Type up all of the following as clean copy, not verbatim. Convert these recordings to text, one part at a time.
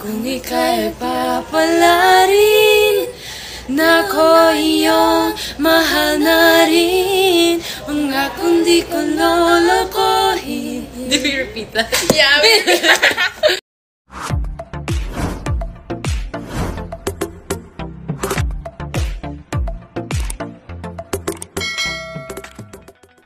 Kung ika'y papalarin, nako iyong mahal na rin. Mga kundi ko lolokohin. Did we repeat that? Yeah.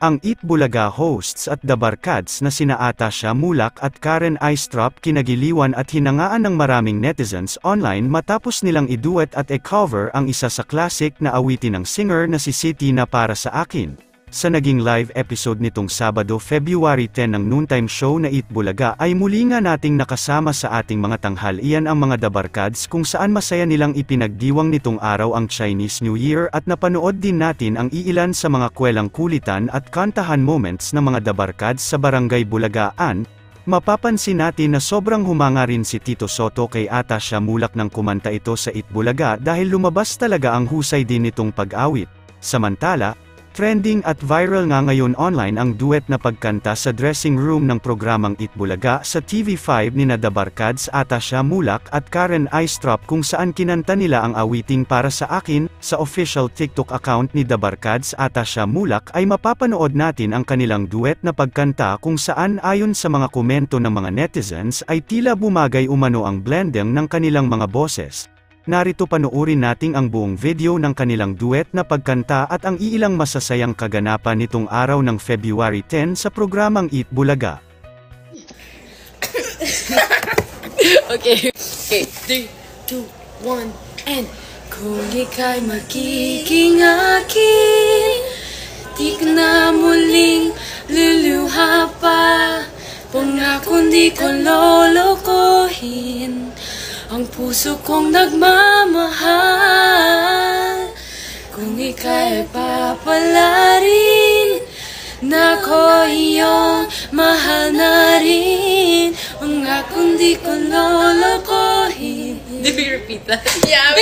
Ang Eat Bulaga hosts at The Barkads na sina Atasha Mulak at Karen Aistrop kinagiliwan at hinangaan ng maraming netizens online matapos nilang iduet at i-cover ang isa sa classic na awitin ng singer na si Siti na Para Sa Akin. Sa naging live episode nitong Sabado, February 10 ng noontime show na Eat Bulaga ay muli nga nating nakasama sa ating mga tanghalian ang mga The Barkads kung saan masaya nilang ipinagdiwang nitong araw ang Chinese New Year at napanood din natin ang iilan sa mga kwelang kulitan at kantahan moments ng mga The Barkads sa Barangay Bulagaan. Mapapansin natin na sobrang humanga rin si Tito Soto kay Atasha Mulak nang kumanta ito sa Eat Bulaga dahil lumabas talaga ang husay din nitong pag-awit. Samantala, trending at viral nga ngayon online ang duet na pagkanta sa dressing room ng programang Eat Bulaga sa TV5 nina The Barkads Atasha Mulak at Karen Aistrop kung saan kinanta nila ang awiting Para Sa Akin. Sa official TikTok account ni The Barkads Atasha Mulak ay mapapanood natin ang kanilang duet na pagkanta kung saan ayon sa mga komento ng mga netizens ay tila bumagay umano ang blending ng kanilang mga boses. Narito panoorin nating ang buong video ng kanilang duet na pagkanta at ang iilang masasayang kaganapan nitong araw ng February 10 sa programang Eat Bulaga. Okay. 3, 2, 1, and kung ika'y magiging akin, di ka na muling luluha pa. Pangako di ko lolokohin ang puso kong nagmamahal. Kung ika'y papalarin, nako iyong mahal na rin. Mga kundi ko lolokohin. Did we repeat that? Yeah.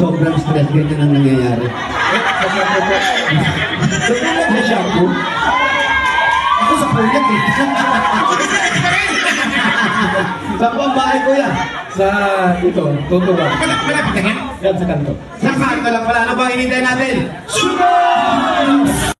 Sobrang stress, ganyan ang nangyayari. Sobrang na shampoo. Ako sa puyat eh. Saan po ang bahay ko yan? Sa ito, Tutugan. Malapit na yan? Yan sa kanto. Sa kanto lang pala. Ano ba hinintay natin? Sugar!